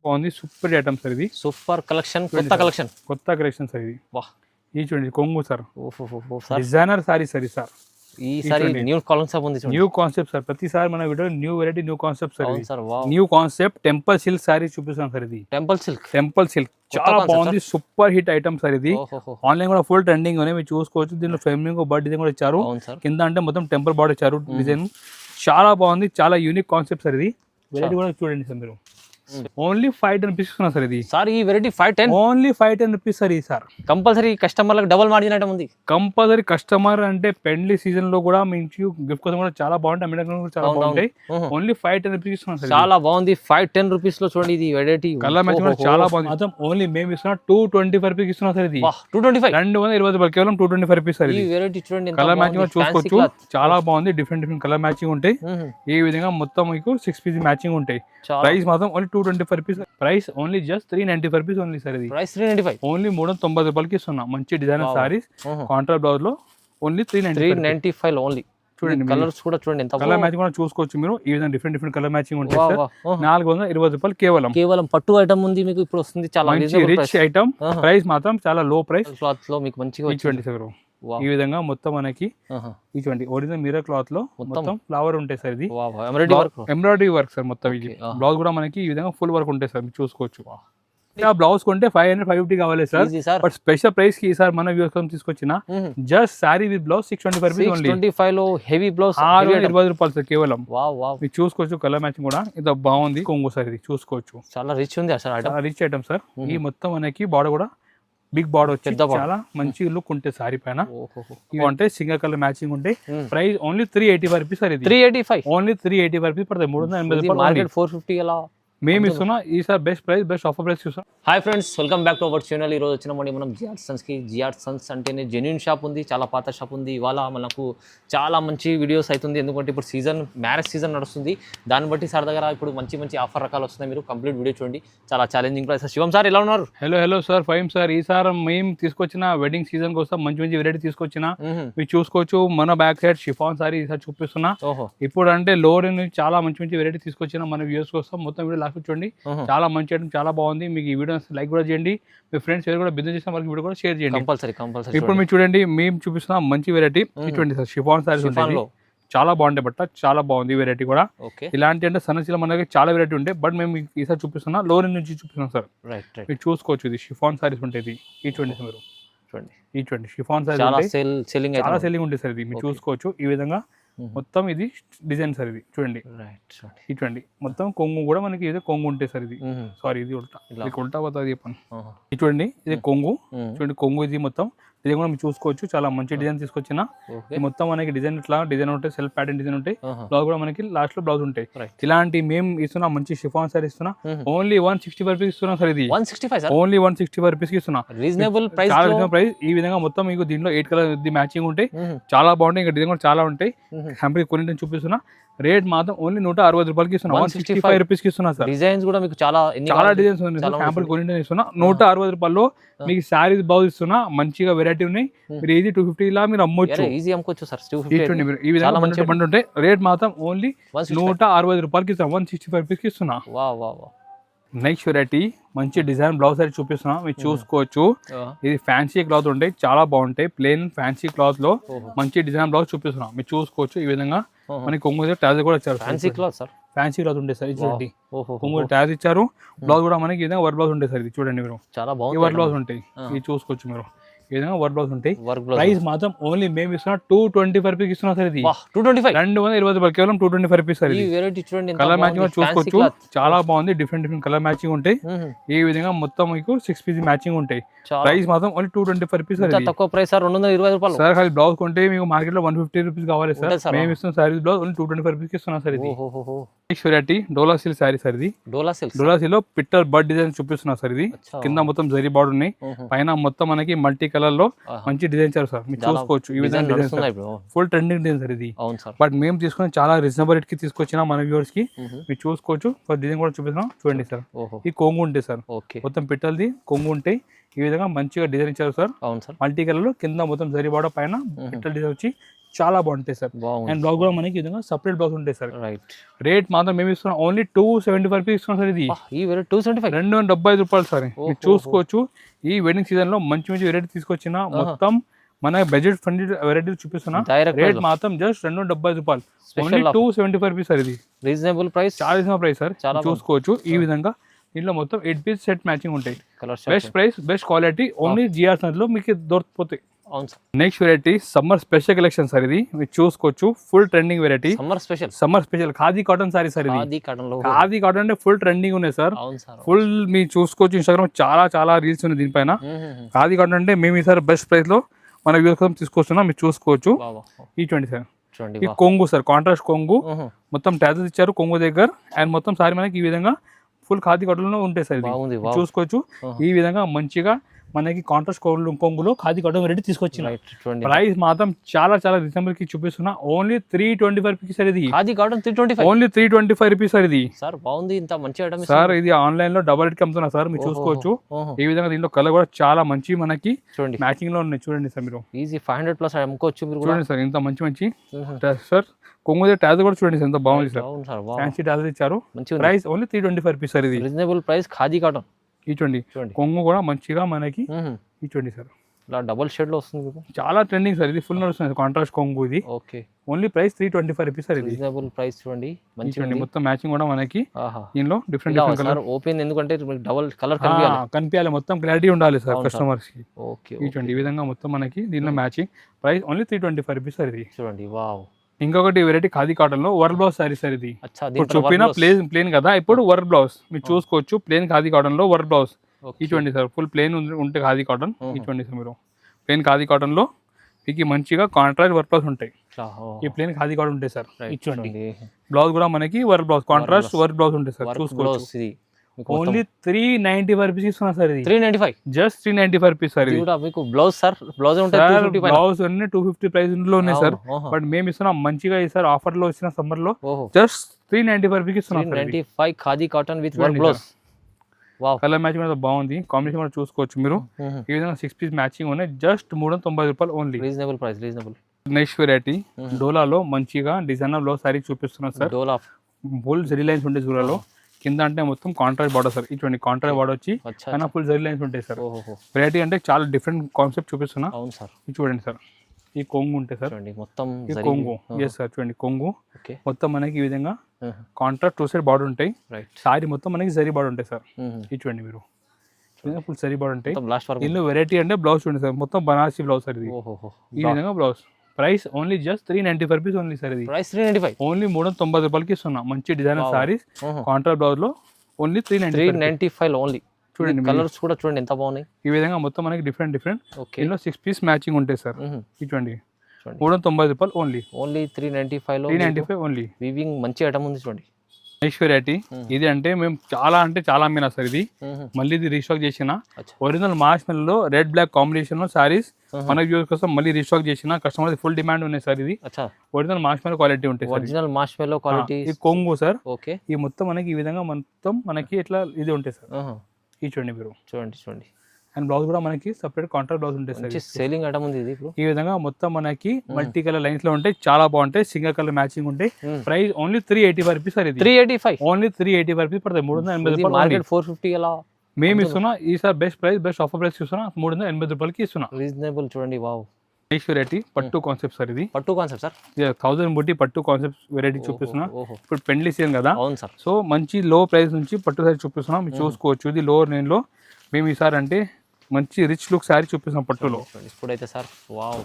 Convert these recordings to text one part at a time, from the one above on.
బాగుంది super item sir ఇది super collection కొత్త కలెక్షన్ సార్ ఇది వాహ్ ఈ చూడండి కొంగు సార్ ఓహో sir designer sari sir sir ఈసారి న్యూ కాన్సెప్ట్ ఉంది చూడండి న్యూ కాన్సెప్ట్ సార్ ప్రతిసారి మన video new variety new concept sir అవును sir wow new concept temple silk sari చూపిస్తాం సార్ ఇది టెంపుల్ సిల్క్ చాలా బాగుంది సూపర్ హిట్ ఐటమ్ సార్ ఇది ఓహో ఆన్లైన్ కూడా ఫుల్ ట్రెండింగ్ ఉన్నాయి మీరు చూసుకోవచ్చు దీనిలో ఫెమినింగ్ బర్డ్ డిజైన్ కూడా ఇచ్చారు అవును సార్ కింద అంటే మొత్తం టెంపుల్ బార్డర్ ఇచ్చారు డిజైన్ చాలా బాగుంది చాలా యూనిక్ కాన్సెప్ట్ సార్ ఇది వెరైటీ కూడా చూడండి సార్ మీరు ఓన్లీ 510 రూపీస్ ఇస్తున్నా సార్ ఇది సార్ ఈ వెరైటీ 510 ఓన్లీ 510 రూపీస్ సార్ ఈ సార్ కంపల్సరీ కస్టమర్లకు డబుల్ మార్జిన్ ఐటమ్ ఉంది కంపల్సరీ కస్టమర్ అంటే పెళ్లి సీజన్ లో కూడా మీకు గిఫ్ట్ కోసం కూడా చాలా బాగుంటాయి అమెరికన్ కూడా చాలా బాగుంటాయి ఓన్లీ 510 రూపీస్ ఇస్తున్నా సార్ చాలా బాగుంది 510 రూపీస్ లో చూడండి ఇది వెరైటీ కలర్ మ్యాచింగ్ కూడా చాలా బాగుంది మొత్తం ఓన్లీ మేము ఇస్తున్నా 225 రూపీస్ ఇస్తున్నా సార్ ఇది 225 రూపాయలు కేవలం 225 రూపీస్ సార్ ఈ వెరైటీ చూడండి కలర్ మ్యాచింగ్ కూడా చూసుకోవచ్చు చాలా బాగుంది డిఫరెంట్ కలర్ మ్యాచింగ్ ఉంటాయి ఈ విధంగా మొత్తం మీకు 6 పీస్ మ్యాచింగ్ ఉంటాయి ప్రైస్ మాత్రం only 225 rupees price only just 395 rupees only sir ఇది ప్రైస్ 395 ఓన్లీ 390 రూపాయలకి ఇస్తున్నా మంచి డిజైనర్ సారీస్ కాంట్రాస్ట్ బ్లౌజ్ లో ఓన్లీ 395 లో ఓన్లీ చూడండి కలర్స్ కూడా చూడండి ఎంత కలర్ మ్యాచింగ్ కూడా చూసుకోవచ్చు మీరు ఈ విధంగా డిఫరెంట్ కలర్ మ్యాచింగ్ ఉంటాయి సార్ 420 రూపాయలు కేవలం పట్టు ఐటమ్ ఉంది మీకు ఇప్పుడు వస్తుంది చాలా రిచ్ ఐటమ్ ప్రైస్ మాత్రం చాలా లో ప్రైస్ క్లాత్ లో మీకు మంచిగా ఇచ్చేయండి సార్ ఈ విధంగా మొత్తం మనకి ఇటువంటి ఒరిజినల్ మిర్రర్ క్లాత్ లో మొత్తం ఫ్లవర్ ఉంటాయి సార్ ఇది ఎంబ్రాయిడరీ వర్క్ సార్ మొత్తం ఇది బ్లౌజ్ కూడా మనకి ఈ విధంగా ఫుల్ వర్క్ ఉంటాయి సార్ మీరు చూసుకోవచ్చు బ్లౌజ్ కొంటే 550 కావాలి సార్ బట్ స్పెషల్ ప్రైస్ కి సార్ మన వ్యూస్ కోసం తీసుకొచ్చిన just sorry with blouse 625 rupees only 25 లో హెవీ బ్లౌజ్ 620 రూపాయలు సార్ కేవలం వావ్ మీరు చూసుకోవచ్చు కలర్ మ్యాచింగ్ కూడా ఇది బాగుంది కొంగు సార్ ఇది చూసుకోవచ్చు చాలా రిచ్ ఉంది sir item rich item sir ఈ మొత్తం మనకి బార్డర్ కూడా బిగ్ బార్డర్ వచ్చి చాలా మంచి లుక్ ఉంటే సారీ పైన ఇవి అంటే సింగల్ కలర్ మ్యాచింగ్ ఉంటాయి ప్రైస్ ఓన్లీ 385 రూపీస్ సార్ ఇది 385 ఓన్లీ 385 రూపీస్ పడతాయి 380 రూపాయలు మార్కెట్ 450 అలా మేము ఇస్తున్నా ఈసారి best price best offer price చూసాం hi friends welcome back to our channel ఈ రోజు వచ్చినామండి మనం జిఆర్ సన్స్కి జిఆర్ సన్స్ అంటేనే జెన్యూన్ షాప్ ఉంది చాలా పాత షాప్ ఉంది ఇవాళ మనకు చాలా మంచి వీడియోస్ అవుతుంది ఎందుకంటే ఇప్పుడు సీజన్ మ్యారేజ్ సీజన్ నడుస్తుంది దాన్ని బట్టి సార్ దగ్గర ఇప్పుడు మంచి ఆఫర్ రకాలు వస్తున్నాయి మీరు కంప్లీట్ వీడియో చూడండి చాలా ఛాలెంజింగ్ ప్రైస్ శివం సార్ ఎలా ఉన్నారు హలో సార్ ఫైమ్ సార్ ఈసారి మేము తీసుకొచ్చిన వెడ్డింగ్ సీజన్ కోసం మంచి వెరైటీ తీసుకొచ్చిన మీరు చూసుకోవచ్చు మన బ్యాక్ సైడ్ షిఫాన్ సారీ ఈసారి చూపిస్తున్నా ఇప్పుడు అంటే లో రేంజ్ చాలా మంచి వెరైటీ తీసుకొచ్చిన మన వ్యూస్ కోసం మొత్తం వీడియో లాస్ట్ చూడండి చాలా మంచి ఐటమ్ చాలా బాగుంది మీకు ఈ వీడియో లైక్ కూడా చేయండి మీ ఫ్రెండ్స్ ఎవరు కూడా బిజినెస్ చేసిన వాళ్ళకి వీడియో కూడా షేర్ చేయండి కంపల్సరీ ఇప్పుడు మీరు చూడండి మేము చూపిస్తున్న మంచి వెరైటీ చూడండి సార్ షిఫాన్ సారీస్ ఉంటాయి చాలా బాగుంటాయి బట్ట చాలా బాగుంది వెరైటీ కూడా ఇలాంటి అంటే సన్నచీల మనకి చాలా వెరైటీ ఉంటాయి బట్ మేము ఈసారి చూపిస్తున్నా లో రేంజ్ నుంచి చూపిస్తున్నాం సార్ మీరు చూసుకోవచ్చు ఇది షిఫాన్ సారీస్ ఉంటుంది ఈ చూడండి మీరు చూడండి ఈ చూడండి షిఫాన్ సారీస్ చాలా సెల్లింగ్ ఉంటుంది సార్ ఇది మీరు చూసుకోవచ్చు ఈ విధంగా మొత్తం ఇది డిజైన్ సార్ ఇది చూడండి చూడండి మొత్తం కొంగు కూడా మనకి ఇది కొంగు ఉంటాయి సార్ ఇది సారీ ఇది ఉల్టా పోతుంది చెప్పండి ఇది చూడండి ఇది కొంగు చూడండి కొంగు ఇది మొత్తం డిజైన్ కూడా మీరు చూసుకోవచ్చు చాలా మంచి డిజైన్ తీసుకొచ్చిన మొత్తం మనకి డిజైన్ ఇట్లా డిజైన్ ఉంటాయి సెల్ఫ్ ప్యాటర్న్ డిజైన్ ఉంటాయి బ్లౌజ్ కూడా మనకి లాస్ట్ లో బ్లౌజ్ ఉంటాయి ఇలాంటి మేము ఇస్తున్నా మంచి షిఫాన్ సారీ ఇస్తున్నా ఓన్లీ 165 రూపీస్ ఇస్తున్నా సార్ ఇది ఓన్లీ 165 రూపీస్ ఇస్తున్నా రీజనబుల్ ప్రైస్ ఈ విధంగా మొత్తం మీకు దీంట్లో 8 కలర్ మ్యాచింగ్ ఉంటాయి చాలా బాగుంటాయి ఇంకా డిజైన్ కూడా చాలా ఉంటాయి కంపెనీ కొన్ని చూపిస్తున్నా రేట్ మాత్రం ఓన్లీ 160 రూపాయలకి ఇస్తున్నా 165 రూపీస్ కి ఇస్తున్నా సార్ డిజైన్స్ కూడా మీకు చాలా డిజైన్స్ ఉన్నాయి కొన్ని ఇస్తున్నా 160 రూపాయల్లో మీకు శారీస్ బ్లౌజ్ ఇస్తున్నా మంచిగా వెరైటీ ఉన్నాయి మీరు ఈజీ 250 లా మీరు అమ్మొచ్చు ఈజీ అమ్ముకోవచ్చు సార్ ఈ విధంగా బండి ఉంటాయి రేట్ మాత్రం ఓన్లీ 160 రూపాయలకి ఇస్తున్నా 165 రూపీస్ కి ఇస్తున్నా నెక్స్ట్ వెరైటీ మంచి డిజైన్ బ్లౌజ్ అయితే చూపిస్తున్నా మీరు చూసుకోవచ్చు ఇది ఫ్యాన్సీ క్లాత్ ఉంటాయి చాలా బాగుంటాయి ప్లెయిన్ ఫ్యాన్సీ క్లాత్ లో మంచి డిజైన్ బ్లౌజ్ చూపిస్తున్నా మీరు చూసుకోవచ్చు ఈ విధంగా మనకి కొంగు ట్యాజ్ కూడా ఇచ్చారు ఫ్యాన్సీ క్లాత్ ఉంటాయి సార్ చూడండి కొంగు ట్యాజ్ ఇచ్చారు బ్లౌజ్ కూడా మనకి ఈ విధంగా వర్క్ బ్లౌజ్ ఉంటాయి సార్ ఇది చూడండి మీరు చాలా వర్క్ బ్లౌజ్ ఉంటాయి ఇది చూసుకోవచ్చు మీరు ఈ విధంగా వర్క్ బ్లౌజ్ ఉంటాయి ప్రైస్ మాత్రం ఓన్లీ మేము ఇస్తున్నా 225 రూపీస్ ఇస్తున్నా సార్ ఇది 220 రూపాయలు కేవలం 225 రూపీస్ సార్ కలర్ మ్యాచింగ్ చూసుకోవచ్చు చాలా బాగుంది డిఫరెంట్ కలర్ మ్యాచింగ్ ఉంటాయి ఈ విధంగా మొత్తం మీకు 6 పీస్ మ్యాచింగ్ ఉంటాయి ప్రైస్ మాత్రం ఓన్లీ 225 రూపీస్ తక్కువ ప్రైస్ సార్ 220 రూపాయలు సార్ ఖాళీ బ్లౌజ్ కొంటే మీకు మార్కెట్ లో 150 రూపీస్ కావాలి సార్ మేము ఇస్తున్న సారీ బ్లౌజ్ ఓన్లీ 225 రూపీస్ ఇస్తున్నా సార్ ఇది నెక్స్ట్ వెరైటీ డోలా సిల్క్ సారీ సార్ ఇది డోలా సిల్క్ లో పిట్టర్ బర్డ్ డిజైన్ చూపిస్తున్నా సార్ ఇది కింద మొత్తం జరీ బార్డర్ ఉన్నాయి పైన మొత్తం మనకి మల్టీ కలర్ లో మంచి డిజైన్ సార్ మీరు చూసుకోవచ్చు ఈ విధంగా design full trending design sir ఇది బట్ మేము తీసుకుని చాలా రీజనబుల్ రేట్ కి తీసుకొచ్చిన మన వ్యూవర్స్ కి మీరు చూసుకోవచ్చు డిజైన్ కూడా చూపిస్తున్నాం చూడండి సార్ ఈ కొంగు ఉంటాయి సార్ మొత్తం పిట్టలది కొంగు ఉంటాయి ఈ విధంగా మంచిగా డిజైన్ ఇచ్చారు సార్ మల్టీ కలర్ లో కింద మొత్తం జరీ బార్డర్ పైన పిట్టల డిజైన్ వచ్చి చాలా బాగుంటాయి సార్. బాగుంది. అండ్ బ్లౌజ్ కూడా మనకి ఈ విధంగా సపరేట్ బ్లౌజ్ ఉంటాయి సార్. రైట్. రేట్ మాత్రం మేము ఇస్తున్నాం ఓన్లీ 275 రూపీస్ ఇస్తున్నాం సార్. ఇది ఈ వెరైటీ 275 275 రూపాయలు సార్. మీరు చూసుకోవచ్చు ఈ వెడ్డింగ్ సీజన్ లో మంచి మంచి వెరైటీ తీసుకొచ్చిన మొత్తం మన బడ్జెట్ ఫ్రెండ్లీ వెరైటీ చూపిస్తున్నా. రేట్ మాత్రం జస్ట్ 275 రూపాయలు, ఓన్లీ 275 రూపీస్ సార్. ఇది రీజనబుల్ ప్రైస్, చాలా రీజనబుల్ ప్రైస్ సార్. చూసుకోవచ్చు ఈ విధంగా దీంట్లో మొత్తం 8 పీస్ సెట్ మ్యాచింగ్ ఉంటాయి. Best price, best quality, only GR sons లో మీకు దొరికిపోతాయి. అవును sir. Next variety summer special collection sir. ఇది మీరు చూసుకోవచ్చు full trending variety. Summer special khadi cotton sari sir. ఇది ఖాదీ కాటన్ అంటే ఫుల్ ట్రెండింగ్ ఉన్నాయి సార్. ఫుల్ మీరు చూసుకోవచ్చు ఇన్స్టాగ్రామ్ చాలా చాలా రీల్స్ ఉన్నాయి దీనిపైన. ఖాదీ కాటన్ అంటే మేము ఈసారి బెస్ట్ ప్రైస్ లో మన వ్యూస్ కోసం తీసుకొస్తున్నాం. మీరు చూసుకోవచ్చు ఈ 20 సార్. ఈ కొంగు సార్, కాంట్రాస్ట్ కొంగు, మొత్తం ట్యాజెస్ ఇచ్చారు కొంగు దగ్గర. అండ్ మొత్తం సారీ మనకి ఈ విధంగా ఫుల్ ఖాదీ కాటన్ లో ఉంటాయి సార్. చూసుకోవచ్చు ఈ విధంగా మంచిగా మనకి కాంట్రాస్ట్ కొంగులో ఖాదీ కాటన్ వెరైటీ తీసుకొచ్చిన. ప్రైస్ మాత్రం చాలా చాలా రీజనబుల్ కి చూపిస్తున్నా. Only 325 rupees sir. ఇది khadi cotton 325, only 325 rupees sir. ఇది సార్ బాగుంది, ఇంత మంచి ఐటమ్ సార్. ఇది ఆన్లైన్ లో డబల్ రేట్ కి అమ్ముతున్నా సార్. మీరు చూసుకోవచ్చు ఈ విధంగా. దీంట్లో కలర్ కూడా చాలా మంచి మనకి మ్యాచింగ్ లో ఉన్నాయి. చూడండి సార్, మీరు ఈజీ 500 ప్లస్ అమ్ముకోవచ్చు. చూడండి సార్ ఇంత మంచి మంచి సార్. కొంగు ట్యాజ్ కూడా చూడండి సార్, ఎంత బాగుంది సార్. ఫ్యాన్సీ ట్యాజ్ ఇచ్చారు. Price only 325 rupees sir. ఇది రీజనబుల్ ప్రైస్ ఖాదీ కాటన్. ఈ చూడండి కొంగు కూడా మంచిగా మనకి ఈ చూడండి సార్. ఇలా డబుల్ షేడ్ లో వస్తుంది, చాలా ట్రెండింగ్ సార్. ఇది ఫుల్ నడుస్తుంది కాంట్రాస్ట్ కొంగు. ఇది okay, only price 325 rupees sir. ఇది రీజనబుల్ ప్రైస్. చూడండి మంచి మొత్తం మ్యాచింగ్ కూడా మనకి దీనిలో డిఫరెంట్ కలర్ ఓపెన్, ఎందుకంటే డబుల్ కలర్ కనిపించాలి, మొత్తం క్లారిటీ ఉండాలి సార్ కస్టమర్స్ కి. ఓకే, ఈ చూడండి ఈ విధంగా మొత్తం మనకి దీనిలో matching. Price only 325 rupees sir. ఇది చూడండి. వావ్. ఇంకొకటి వెరైటీ ఖాదీ కాటన్ లో వర్క్ బ్లౌజ్ సారీ సార్. ఇది ఇప్పుడు చూపిన ప్లేన్ కదా, ఇప్పుడు వర్క్ బ్లౌజ్ మీరు చూసుకోవచ్చు. ప్లేన్ ఖాదీ కాటన్ లో వర్క్ బ్లౌజ్ ఈ చూడండి సార్. ఫుల్ ప్లేన్ ఉంటే ఖాదీ కాటన్ ఈ చూడండి సార్. మీరు ప్లేన్ ఖాదీ కాటన్ లో మీకు మంచిగా కాంట్రాస్ట్ వర్క్ బ్లౌజ్ ఉంటాయి. ఈ ప్లేన్ ఖాదీ కాటన్ ఉంటాయి సార్. ఈ చూడండి బ్లౌజ్ కూడా మనకి work blouse, contrast work blouse ఉంటాయి సార్. చూసుకోవచ్చు. ఓన్లీ 395 రూపీస్ ఇస్తున్నా సార్. ఇది 395, జస్ట్ 395 రూపీస్ సార్. ఇది మీకు బ్లౌజ్ సార్, బ్లౌజ్ ఉంటుంది. బ్లౌజ్ అన్ని 250 ప్రైస్ లో ఉన్నాయి సార్. బట్ మేము ఇస్తున్నాం మంచిగా సార్ ఆఫర్ లో ఇస్తున్న సమ్మర్ లో జస్ట్ 395 రూపీస్ ఇస్తున్నాం. 395 khadi cotton with work blouse. Wow, colour matching కూడా బాగుంది. కాంబినేషన్ కూడా చూసుకోవచ్చు మీరు. ఈ విధంగా 6 పీస్ మ్యాచింగ్ ఉన్నాయి. జస్ట్ 390 రూపాయలు only. Reasonable price, reasonable. Next variety డోలాలో మంచిగా డిజైనర్ లో సారీ చూపిస్తున్నాం సార్. డోలా ఫుల్ జరీ లైన్స్ ఉంటాయి డోలాలో. కింద అంటే మొత్తం కాంట్రాస్ట్ బార్డర్ సార్. ఇటువంటి కాంట్రాస్ట్ బార్డర్ వచ్చి ఫుల్ జరీ లైన్స్ ఉంటాయి సార్. వెరైటీ అంటే చాలా డిఫరెంట్ కాన్సెప్ట్ చూపిస్తున్నా. అవును సార్. ఇది చూడండి సార్. ఈ కొంగు ఉంటాయి సార్ మొత్తం. ఈ కొంగు ఎస్ సార్. చూడండి కొంగు మొత్తం మనకి ఈ విధంగా కాంట్రాస్ట్ 2 సైడ్ బార్డర్ ఉంటాయి. సారీ మొత్తం మనకి జరీ బార్డర్ ఉంటాయి సార్. ఇది చూడండి మీరు ఫుల్ జరీ బార్డర్ ఉంటాయి. ఇందులో వెరైటీ అంటే బ్లౌజ్ చూడండి సార్. మొత్తం బనారసి బ్లౌజ్ సార్. ఇది ఈ విధంగా blouse. Price only just 395 rupees only sir. ఇది ప్రైస్ 395, ఓన్లీ 390 రూపాయలకి ఇస్తున్నా. మంచి డిజైనర్ సారీస్ కాంట్రాస్ట్ బ్లౌజ్ లో ఓన్లీ 395 ఓన్లీ. చూడండి కలర్స్ కూడా చూడండి ఎంత బాగున్నాయి. ఈ విధంగా మొత్తం మనకి డిఫరెంట్ ఇందులో 6 పీస్ మ్యాచింగ్ ఉంటాయి సార్. చూడండి 390 రూపాయలు ఓన్లీ. Only 395 only. వీవింగ్ మంచి ఐటమ్ ఉంది చూడండి. నెక్స్ట్ వెరైటీ ఇది అంటే మేము చాలా అమ్మినా సార్. ఇది మళ్ళీ ఇది రీస్టాక్ చేసిన original marshmallow red black combination లో సారీస్ మన వ్యూస్ కోసం మళ్ళీ రీస్టాక్ చేసిన. కస్టమర్ ఫుల్ డిమాండ్ ఉన్నాయి సార్. ఇది ఒరిజినల్ మార్ష్మెల్లో క్వాలిటీ ఉంటాయి. Original marshmallow quality. ఈ కొంగు సార్. ఓకే, ఈ మొత్తం మనకి ఈ విధంగా మొత్తం మనకి ఇట్లా ఇది ఉంటాయి సార్. ఈ చూడండి మీరు చూడండి. అండ్ బ్లౌజ్ కూడా మనకి సెపరేట్ కాంట్రాస్ట్ బ్లౌజ్ ఉంటాయి సార్. సేలింగ్ ఐటమ్ ఉంది ఇది. ఈ విధంగా మొత్తం మనకి మల్టీ కలర్ లైన్స్ లో ఉంటాయి. చాలా బాగుంటాయి. సింగిల్ కలర్ మ్యాచింగ్ ఉంటాయి. Price only 385 rupees sir. ఇది 385, ఓన్లీ 385 రూపీస్ పడతాయి. 380 రూపాయలు. మార్కెట్ 450 అలా మేము ఇస్తున్నా. ఈసారి best price, best offer price ఇస్తున్నా. 380 రూపాయలకి ఇస్తున్నా. రీజనబుల్. చూడండి. వావ్. నెక్స్ట్ వెరైటీ పట్టు కాన్సెప్ట్ సార్. ఇది పట్టు కాన్సెప్ట్ సార్. 1000 బుట్టి పట్టు కాన్సెప్ట్ వెరైటీ చూపిస్తున్నా. ఇప్పుడు పెండ్లి సీజన్ కదా. అవును సార్. సో మంచి లో ప్రైస్ నుంచి పట్టు సారీ చూపిస్తున్నాం. మీరు చూసుకోవచ్చు. ఇది లోవర్ లైన్ లో మేము ఈసారి అంటే మంచి రిచ్ లుక్ శారీ చూపిస్తాం పట్టులో. ఇప్పుడైతే సార్ వావ్.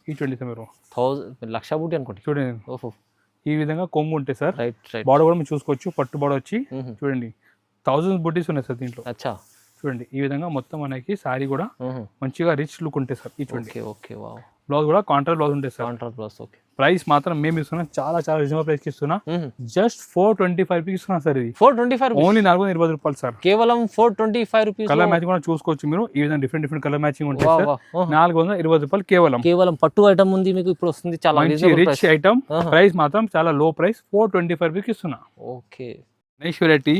ఈ చూడండి సార్ మీరు 1000 లక్ష బూటీ అనుకోండి. చూడండి. ఓహో, ఈ విధంగా కొంగు ఉంటాయి సార్. బార్డర్ కూడా మీరు చూసుకోవచ్చు. పట్టు బార్డర్ వచ్చి చూడండి 1000 బూటీస్ ఉన్నాయి సార్ దీంట్లో. అచ్చా. చూడండి ఈ విధంగా మొత్తం మనకి శారీ కూడా మంచిగా రిచ్ లుక్ ఉంటాయి సార్. ఈ చూడండి. Okay, wow. బ్లౌజ్ కూడా కాంట్రాస్ట్ బ్లౌజ్ ఉంటాయి sir. Contrast blouse. Okay. Price మాత్రం మేము ఇస్తున్నాం చాలా రీజనబుల్ ప్రైస్ కి ఇస్తున్నా. జస్ట్ 425 రూపీస్ ఇస్తున్నా సార్. ఇది 425, ఓన్లీ 420 రూపాయలు సార్. కేవలం 425 రూపీస్. కలర్ మ్యాచింగ్ కూడా చూసుకోవచ్చు మీరు. ఈ విధంగా డిఫరెంట్ కలర్ మ్యాచింగ్ ఉంటాయి సార్. 420 రూపాయలు కేవలం. పట్టు ఐటమ్ ఉంది మీకు ఇప్పుడు వస్తుంది. చాలా రిచ్ ఐటమ్. ప్రైస్ మాత్రం చాలా లో ప్రైస్. 425 రూపీస్ ఇస్తున్నా. Okay. Next variety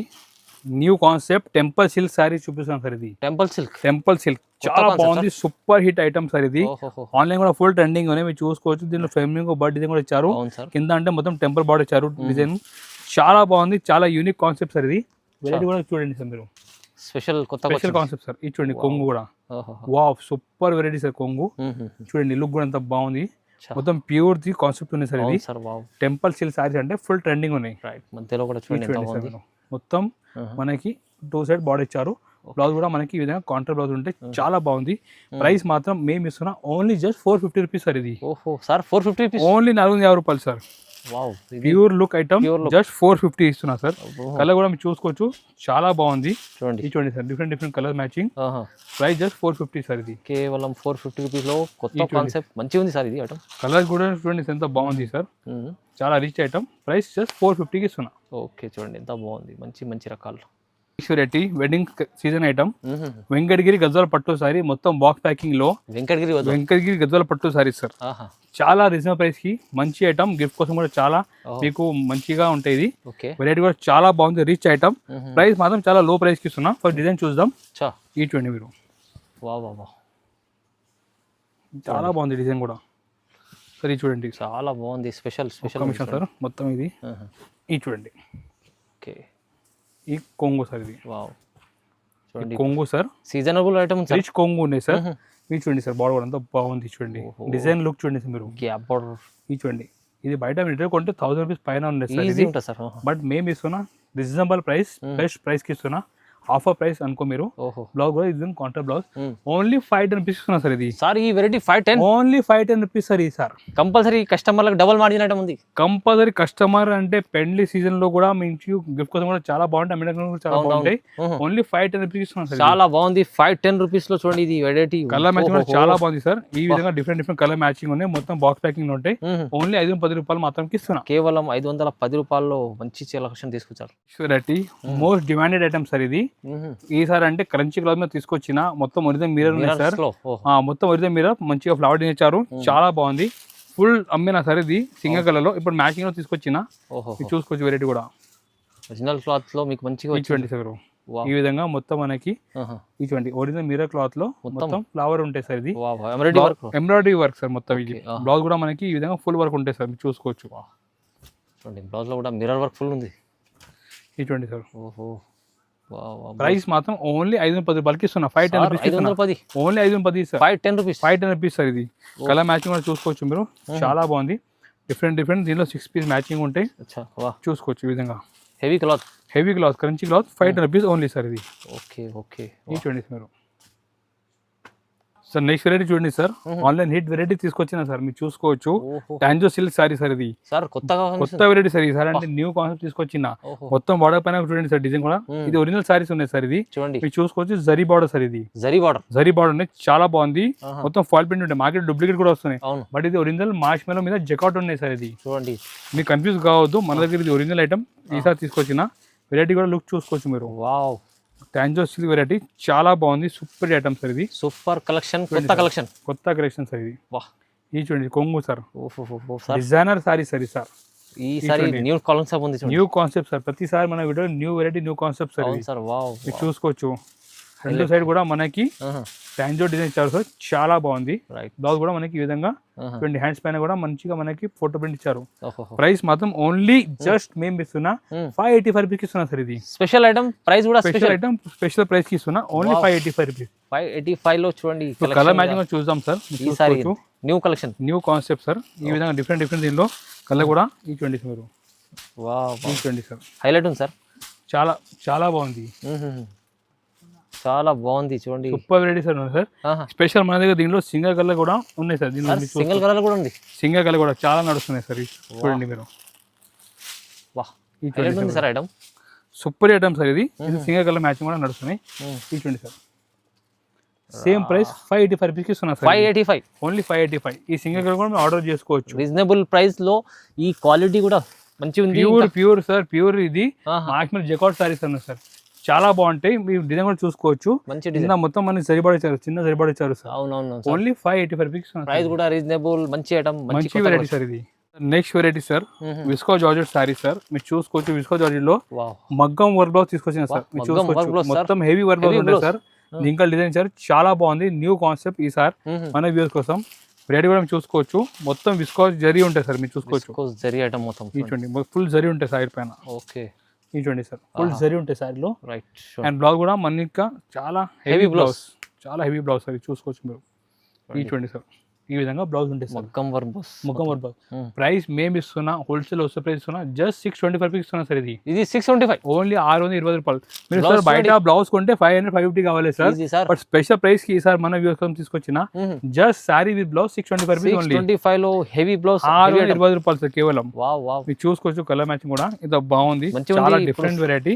new concept temple silk sorry చూపిస్తాను సార్ ఇది. టెంపుల్ సిల్క్ చాలా బాగుంది, సూపర్ హిట్ ఐటమ్ సార్ ఇది. ఆన్లైన్ కూడా ఫుల్ ట్రెండింగ్ ఉన్నాయి, మీరు చూసుకోవచ్చు. దీనిలో ఫెమినింగ్ బర్డ్ డిజైన్ కూడా ఇచ్చారు, కింద అంటే మొత్తం టెంపుల్ బార్డర్ ఇచ్చారు డిజైన్. చాలా బాగుంది, చాలా యూనిక్ కాన్సెప్ట్ సార్ ఇది. వెరైటీ కూడా చూడండి సార్ మీరు, స్పెషల్ కాన్సెప్ట్ సార్. ఇది చూడండి కొంగు కూడా, వావ్ సూపర్ వెరైటీ సార్. కొంగు చూడండి, లుక్ కూడా ఎంత బాగుంది. మొత్తం ప్యూర్ ది కాన్సెప్ట్ ఉంది సార్ ఇది. టెంపుల్ సిల్క్ సారీస్ అంటే ఫుల్ ట్రెండింగ్ ఉన్నాయి. మొత్తం మనకి 2 సైడ్ బార్డర్ ఇచ్చారు. బ్లౌజ్ కూడా మనకి ఈ విధంగా కాంట్రా బ్లౌజ్ ఉంటే చాలా బాగుంది. ప్రైస్ మాత్రం మేము ఇస్తున్నా ఓన్లీ జస్ట్ 450 రూపీస్ సార్ ఇది. ఓన్లీ 450 రూపాయలు sir. Pure look item just 450 ఇస్తున్నా సార్. కలర్ కూడా మీరు చూసుకోవచ్చు, చాలా బాగుంది. చూడండి sir, different colour matching. Price just 450 sir ఇది. కేవలం 450 రూపీస్ లో కొత్త కాన్సెప్ట్ మంచిగా ఉంది సార్ ఇది ఐటమ్. కలర్ కూడా చూడండి ఎంత బాగుంది సార్, చాలా రిచ్ ఐటమ్. ప్రైస్ జస్ట్ 450కి ఇస్తున్నా. ఓకే చూడండి ఎంత బాగుంది, మంచి రకాలు. Variety wedding season item Venkatagiri Gadwal పట్టు సారీ, మొత్తం బాక్స్ ప్యాకింగ్ లో. వెంకటగిరి గద్వాల పట్టు సారీ సార్, చాలా రీజనబుల్ ప్రైస్ కి మంచి ఐటమ్. గిఫ్ట్ కోసం కూడా చాలా మీకు మంచిగా ఉంటాయి. వెరైటీ కూడా చాలా బాగుంది, రిచ్ ఐటమ్. ప్రైస్ మాత్రం చాలా లో ప్రైస్ కి ఇస్తున్నా. ఫస్ట్ డిజైన్ చూద్దాం. ఈ చూడండి మీరు, చాలా బాగుంది డిజైన్ కూడా సార్. ఇది చూడండి, చాలా బాగుంది. స్పెషల్ కమిషన్ సార్ మొత్తం ఇది. ఈ చూడండి, ఈ కొంగు సార్ ఇది. చూడండి కొంగు సార్, సీజనబుల్ ఐటమ్, రిచ్ కొంగు ఉన్నాయి సార్. ఇది చూడండి సార్, బార్డర్ కూడా అంతా బాగుంది. చూడండి డిజైన్ లుక్ చూడండి సార్ మీరు. ఇది చూడండి, ఇది బయట మీటర్ కొంటే 1000 రూపీస్ పైన ఉంది సార్. బట్ మేము ఇస్తున్నా రీజనబుల్ ప్రైస్, బెస్ట్ ప్రైస్ కి ఇస్తున్నా. ఆఫర్ ప్రైస్ అనుకో మీరు. బ్లౌజ్ కూడా ఇది కాంట్రా బ్లౌజ్, ఓన్లీ 510 రూపీస్ ఇస్తున్నా సార్ ఇది. సార్ ఈ వెరైటీ 510, ఓన్లీ 510 రూపీస్ సార్. ఈ సార్ కంపల్సరీ కస్టమర్లకు డబుల్ మార్జిన్ ఐటమ్ ఉంది. కంపల్సరీ కస్టమర్ అంటే పెళ్లి సీజన్ లో కూడా మీకు గిఫ్ట్ కోసం కూడా చాలా బాగుంటాయి, అమెరికన్ కూడా చాలా బాగుంటాయి. ఓన్లీ 510 రూపీస్ ఇస్తున్నాం సార్. చాలా బాగుంది, 510 రూపీస్ లో చూడండి. ఇది వెరైటీ కలర్ మ్యాచింగ్ కూడా చాలా బాగుంది సార్. ఈ విధంగా డిఫరెంట్ కలర్ మ్యాచింగ్ ఉన్నాయి, మొత్తం బాక్స్ ప్యాకింగ్ ఉంటాయి. ఓన్లీ 510 రూపాయలు మాత్రం ఇస్తున్నా. కేవలం 510 రూపాయల్లో మంచి కలెక్షన్ తీసుకొచ్చారు. Variety most demanded item sir ఇది. ఈ సార్ అంటే క్రంచీ క్లాత్ మీద తీసుకొచ్చిన మొత్తం ఒరిజినల్ మిర్రర్ ఉన్నాయి సార్. మొత్తం ఒరిజినల్ మిర్రర్ మంచిగా ఫ్లవర్ డిజైన్ ఇచ్చారు, చాలా బాగుంది. ఫుల్ అమ్మినా సార్ ఇది సింగిల్ కలర్ లో. ఇప్పుడు మ్యాచింగ్ లో తీసుకొచ్చిన, చూసుకోవచ్చు. వెరైటీ కూడా ఒరిజినల్ క్లాత్ లో మీకు మంచిగా ఇచ్చుకోండి సార్. ఈ విధంగా మొత్తం మనకి ఇటువంటి ఒరిజినల్ మిర్రర్ క్లాత్ లో మొత్తం ఫ్లవర్ ఉంటాయి సార్. ఇది ఎంబ్రాయిడరీ వర్క్ సార్ మొత్తం. ఇది బ్లౌజ్ కూడా మనకి ఈ విధంగా ఫుల్ వర్క్ ఉంటాయి సార్, మీరు చూసుకోవచ్చు. చూడండి బ్లౌజ్ లో కూడా మిర్రర్ వర్క్ ఫుల్ ఉంది. ఇటువంటి సార్. ప్రైస్ మాత్రం ఓన్లీ 510 రూపాయలకి ఇస్తున్నా. 510 ఓన్లీ 510 సార్. 510 రూపీస్ సార్ ఇది. కలర్ మ్యాచింగ్ కూడా చూసుకోవచ్చు మీరు, చాలా బాగుంది. డిఫరెంట్ దీనిలో 6 పీస్ మ్యాచింగ్ ఉంటాయి, చూసుకోవచ్చు. ఈ విధంగా heavy cloth crunchy cloth 510 rupees only sir ఇది. ఈ చూడండి మీరు సార్. నెక్స్ట్ వెరైటీ చూడండి సార్, ఆన్లైన్ హిట్ వెరైటీ తీసుకొచ్చిన సార్, మీరు చూసుకోవచ్చు. టాంజో సిల్క్ సారీ సార్ ఇది. కొత్త వెరైటీ సార్. ఈ సార్ అంటే న్యూ కాన్సెప్ట్ తీసుకొచ్చిన. మొత్తం బార్డర్ పైన చూడండి సార్, డిజైన్ కూడా. ఇది ఒరిజినల్ సారీస్ ఉన్నాయి సార్. ఇది చూడండి, మీరు చూసుకోవచ్చు. జరీ బార్డర్ సార్ ఇది. జరీ బార్డర్ ఉన్నాయి, చాలా బాగుంది. మొత్తం ఫాల్ ప్రింట్ ఉంటాయి, మార్కెట్ డూప్లికేట్ కూడా వస్తున్నాయి. బట్ ఇది ఒరిజినల్ మార్ష్ మెలో మీద జెకౌట్ ఉన్నాయి సార్. ఇది చూడండి, మీకు కన్ఫ్యూజ్ కావద్దు, మన దగ్గర ఇది ఒరిజినల్ ఐటమ్. ఈసారి తీసుకొచ్చిన వెరైటీ కూడా లుక్ చూసుకోవచ్చు మీరు. టాంజో సిల్క్ వెరైటీ చాలా బాగుంది, సూపర్ ఐటమ్ సార్. ఇది సూపర్ కలెక్షన్, కొత్త కలెక్షన్ సార్ ఇది. ఈ చూడండి కొంగు సార్, డిజైనర్ సారీ సార్. ఈ సార్ న్యూ కాన్సెప్ట్ సార్. ప్రతిసారి మన video new variety, new concept sir. మీరు చూసుకోవచ్చు. రెండు సైడ్ కూడా మనకి టాంజో డిజైన్ ఇచ్చారు సార్, చాలా బాగుంది. బ్లౌజ్ కూడా మనకి ఈ విధంగా 20 హ్యాండ్స్ పైన కూడా మంచిగా మనకి ఫోటో ప్రింట్ ఇచ్చారు. ప్రైస్ మాత్రం ఓన్లీ జస్ట్ మేము ఇస్తున్నా 585 రూపీస్ ఇస్తున్నా సార్. ఇది స్పెషల్ ఐటమ్. ప్రైస్ కూడా స్పెషల్ ప్రైస్ కి ఇస్తున్నా, ఓన్లీ 585 రూపీస్. 585 లో చూడండి. కలర్ మ్యాచింగ్ చూద్దాం sir. New collection, new concept sir. ఈ విధంగా డిఫరెంట్ దీనిలో కలర్ కూడా ఈ చూడండి మీరు. చూడండి సార్, హైలైట్ ఉంది సార్. చాలా బాగుంది, చాలా బాగుంది. చూడండి super variety sir sir. Special మన దగ్గర దీనిలో సింగిల్ కలర్ కూడా ఉన్నాయి సార్. దీనిలో సింగిల్ కలర్ కూడా ఉంది. సింగిల్ కలర్ కూడా చాలా నడుస్తున్నాయి సార్. చూడండి మీరు. Sir item super item sir. ఇది సింగిల్ కలర్ మ్యాచింగ్ కూడా నడుస్తున్నాయి. ఈ చూడండి సార్. సేమ్ ప్రైస్ 585 రూపీస్ ఇస్తున్నా సార్. 585 ఓన్లీ 585. ఈ సింగిల్ కలర్ కూడా ఆర్డర్ చేసుకోవచ్చు. రీజనబుల్ ప్రైస్ లో ఈ క్వాలిటీ కూడా మంచి ఉంది. Pure sir, pure. ఇది మాక్సిమం జెకాట్ సారీస్ అన్నారు సార్, చాలా బాగుంటాయి. మీరు డిజైన్ కూడా చూసుకోవచ్చు. మంచి డిజైన్ మొత్తం మనకి సరిపడిచ్చారు, చిన్న సరిపడిచ్చారు సార్. అవునవును, ఓన్లీ 585 రూపీస్. ప్రైస్ కూడా రీజనబుల్, మంచి ఐటమ్, మంచి వెరైటీ సార్. ఇది next variety sir visco georgette sorry sir. మీరు చూసుకోవచ్చు విస్కో జార్జెట్ లో మగ్గం వర్క్ బ్లౌజ్ తీసుకొచ్చిన సార్. మీరు చూసుకోవచ్చు మొత్తం హెవీ వర్క్ బ్లౌజ్ ఉంటుంది సార్. లింకల్ డిజైన్ సార్ చాలా బాగుంది. న్యూ కాన్సెప్ట్ ఈ సార్ మన వ్యూస్ కోసం. వెరైటీ కూడా చూసుకోవచ్చు. మొత్తం విస్కో జరీ ఉంటాయి సార్. మీరు చూసుకోవచ్చు జరీ ఐటమ్ మొత్తం చూడండి. ఫుల్ జరీ ఉంటాయి సైడ్ పైన. ఓకే చూడండి సార్ ఫుల్ జరీ ఉంటాయి సైడ్ లో. రైట్. అండ్ బ్లౌజ్ కూడా మనకి చాలా హెవీ బ్లౌజ్. చాలా హెవీ బ్లౌజ్ సార్. చూసుకోవచ్చు మీరు. చూడండి సార్ ఈ విధంగా బ్లౌజ్ ఉంటుంది సార్. మగ్గం వర్క్ బ్లౌజ్. ప్రైస్ మేము ఇస్తున్నా హోల్సేల్ వస్తే ప్రైస్ ఇస్తున్నా జస్ట్ 625 ఇస్తున్నా సార్. ఇది 625 ఓన్లీ 620 రూపాయలు. మీరు సార్ బయట బ్లౌజ్ కొంటే 500 550 కావాలి సార్. బట్ స్పెషల్ ప్రైస్ కి సార్ మన వ్యూస్ కోసం తీసుకొచ్చిన just sorry with blouse 625 rupees only. 625 లో హెవీ బ్లౌజ్ 620 రూపాయలు సార్ కేవలం. వావ్. మీరు చూసుకోవచ్చు కలర్ మ్యాచింగ్ కూడా ఇది బాగుంది. చాలా డిఫరెంట్ వెరైటీ.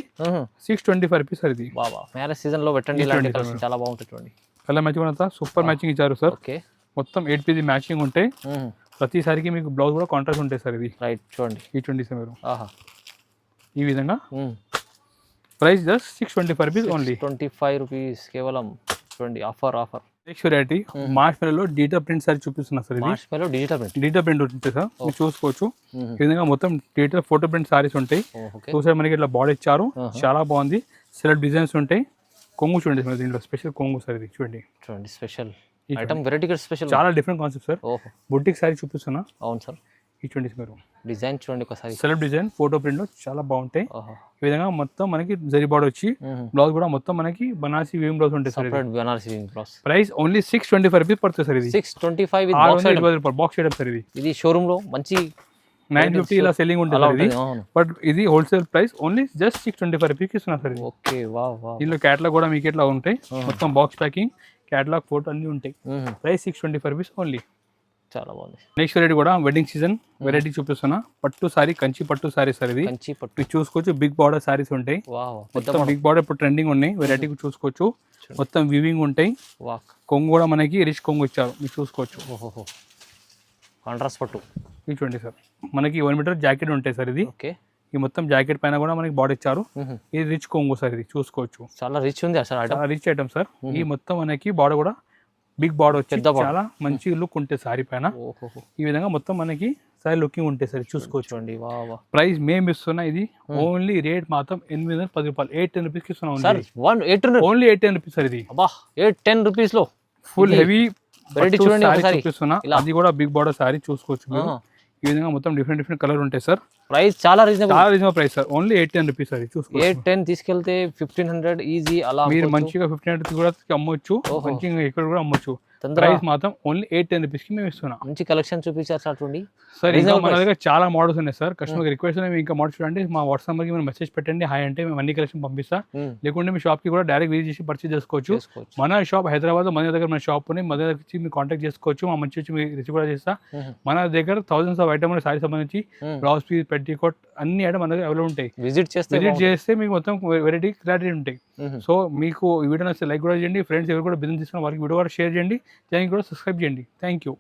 625 రూపీస్ సార్ ఇది. మ్యారేజ్ సీజన్ లో పెట్టండి ఇలాంటి కలెక్షన్ చాలా బాగుంటుంది. చూడండి కలర్ మ్యాచింగ్ కూడా సూపర్ మ్యాచింగ్ ఇచ్చారు సార్. ఓకే మొత్తం 8 పీస్ మ్యాచింగ్ ఉంటాయి. ప్రతిసారికి మీకు బ్లౌజ్ కూడా కాంట్రాస్ట్ ఉంటాయి సార్. ఇది రైట్. చూడండి చూడండి సార్ మీరు ఈ విధంగా. Price just 625 rupees only. 25 rupees కేవలం. చూడండి offer. Next variety మార్ష్మెల్లో digital print sorry చూపిస్తున్నా సార్. మార్ష్మెల్లో డిజిటల్ ప్రింట్ ఉంటుంది సార్. మీరు చూసుకోవచ్చు ఈ విధంగా మొత్తం డిజిటల్ ఫోటో ప్రింట్ సారీస్ ఉంటాయి. చూసారు మనకి ఇట్లా బాడీ ఇచ్చారు. చాలా బాగుంది. సెలెక్ట్ డిజైన్స్ ఉంటాయి. కొంగు చూడండి సార్. దీంట్లో స్పెషల్ కొంగు సార్. ఇది చూడండి స్పెషల్ ఐటమ్ వెరైటీ స్పెషల్. చాలా different concept sir. Boutique sorry చూపిస్తున్నా. అవును సార్. చూడండి మీరు డిజైన్ చూడండి ఒకసారి. సెలెక్ట్ డిజైన్ ఫోటో ప్రింట్ చాలా బాగుంటాయి. ఈ విధంగా మొత్తం మనకి జరీ బార్డర్ వచ్చి బ్లౌజ్ కూడా మొత్తం మనకి బనారసి వీవింగ్ బ్లౌజ్ ఉంటుంది sir. Banarasi weaving blouse. Price only 625 rupees పడుతుంది సార్. ఇది 625 విత్ బాక్స్ ఐటమ్ సార్. ఇది షోరూమ్ లో మంచి 950 ఇలా సెల్లింగ్ ఉంటుంది. బట్ ఇది wholesale price only just 625 rupees ఇస్తున్నా సార్. Okay wow. దీనిలో క్యాటలాగ్ కూడా మీకు ఇట్లా ఉంటాయి. మొత్తం బాక్స్ ప్యాకింగ్ క్యాటలాగ్ ఫోటో అన్ని ఉంటాయి. Price 625 rupees only. చాలా బాగుంది. నెక్స్ట్ వెరైటీ కూడా వెడ్డింగ్ సీజన్ వెరైటీ చూపిస్తున్నా. పట్టు సారీ కంచి పట్టు సారీ సార్. ఇది కంచి పట్టు చూసుకోవచ్చు. బిగ్ బార్డర్ సారీస్ ఉంటాయి. మొత్తం బిగ్ బార్డర్ ఇప్పుడు ట్రెండింగ్ ఉన్నాయి. వెరైటీ చూసుకోవచ్చు. మొత్తం వివింగ్ ఉంటాయి. కొంగు కూడా మనకి రిచ్ కొంగు ఇచ్చారు. మీరు చూసుకోవచ్చు. కాంట్రాస్ట్ పట్టు. ఇది చూడండి సార్. మనకి 1 మీటర్ జాకెట్ ఉంటాయి సార్. ఇది ఈ మొత్తం జాకెట్ పైన కూడా మనకి బార్డర్ ఇచ్చారు. ఇది రిచ్ కొంగు సార్. ఇది చూసుకోవచ్చు. చాలా రిచ్ ఉంది సార్. చాలా రిచ్ ఐటమ్ సార్. ఈ మొత్తం మనకి బార్డర్ కూడా బిగ్ బార్డర్ వచ్చి చాలా మంచి లుక్ ఉంటుంది సారీ పైన. ఈ విధంగా మొత్తం మనకి సారీ లుకింగ్ ఉంటాయి సార్. చూసుకోవచ్చు. ప్రైస్ మేము ఇస్తున్నా ఇది ఓన్లీ రేట్ మాత్రం 810 రూపాయలు. 810 రూపీస్ ఇస్తున్నాం ఓన్లీ 810 రూపీస్ సార్. ఇది 810 రూపీస్ లో ఫుల్ హెవీ చూపిస్తున్నా. అది కూడా బిగ్ బార్డర్ సారీ చూసుకోవచ్చు. ఈ విధంగా మొత్తం డిఫరెంట్ కలర్ ఉంటాయి సార్. ప్రైస్ చాలా reasonable price sir. Only 810 rupees అది. చూసుకోవచ్చు. 810 తీసుకెళ్తే 1500 ఈజీ. అలా మీరు మంచిగా 1500 కూడా అమ్మొచ్చు. మంచిగా ఇక్కడ కూడా అమ్మొచ్చు. ప్రైస్ మాత్రం ఓన్లీ 810 రూపీస్ కి మేము ఇస్తున్నాం. మంచి కలెక్షన్ చూపించారు సార్. చూడండి సార్. ఇంకా మన దగ్గర చాలా మోడల్స్ ఉన్నాయి సార్. కస్టమర్ రిక్వెస్ట్ ఇంకా మోడల్స్ చూడండి. మా వాట్సాప్ నెంబర్కి మీరు మెసేజ్ పెట్టండి. హాయ్ అంటే మేము అన్ని కలెక్షన్ పంపిస్తా. లేకుంటే మీ షాప్ కి కూడా డైరెక్ట్ విజిట్ చేసి పర్చేజ్ చేసుకోవచ్చు. మన షాప్ హైదరాబాద్. మన దగ్గర మన షాప్ ని మన దగ్గర వచ్చి మీరు కాంటాక్ట్ చేసుకోవచ్చు. మా మంచి వచ్చి మీరు రిసీవ్ కూడా చేస్తా. మన దగ్గర థౌసండ్స్ ఆఫ్ ఐటమ్ సారీ సంబంధించి బ్లౌజ్ పీస్ పెట్టికోట్ అన్ని ఐటమ్ మన దగ్గర అవైలబుల్ ఉంటాయి. విజిట్ చేస్తే మీకు మొత్తం వెరైటీ క్లారిటీ ఉంటాయి. సో మీకు ఈ వీడియో నచ్చితే లైక్ కూడా చేయండి. ఫ్రెండ్స్ ఎవరు కూడా బిజినెస్ తీసుకున్న వారికి వీడియో కూడా షేర్ చేయండి. దానికి కూడా సబ్స్క్రైబ్ చేయండి. Thank you.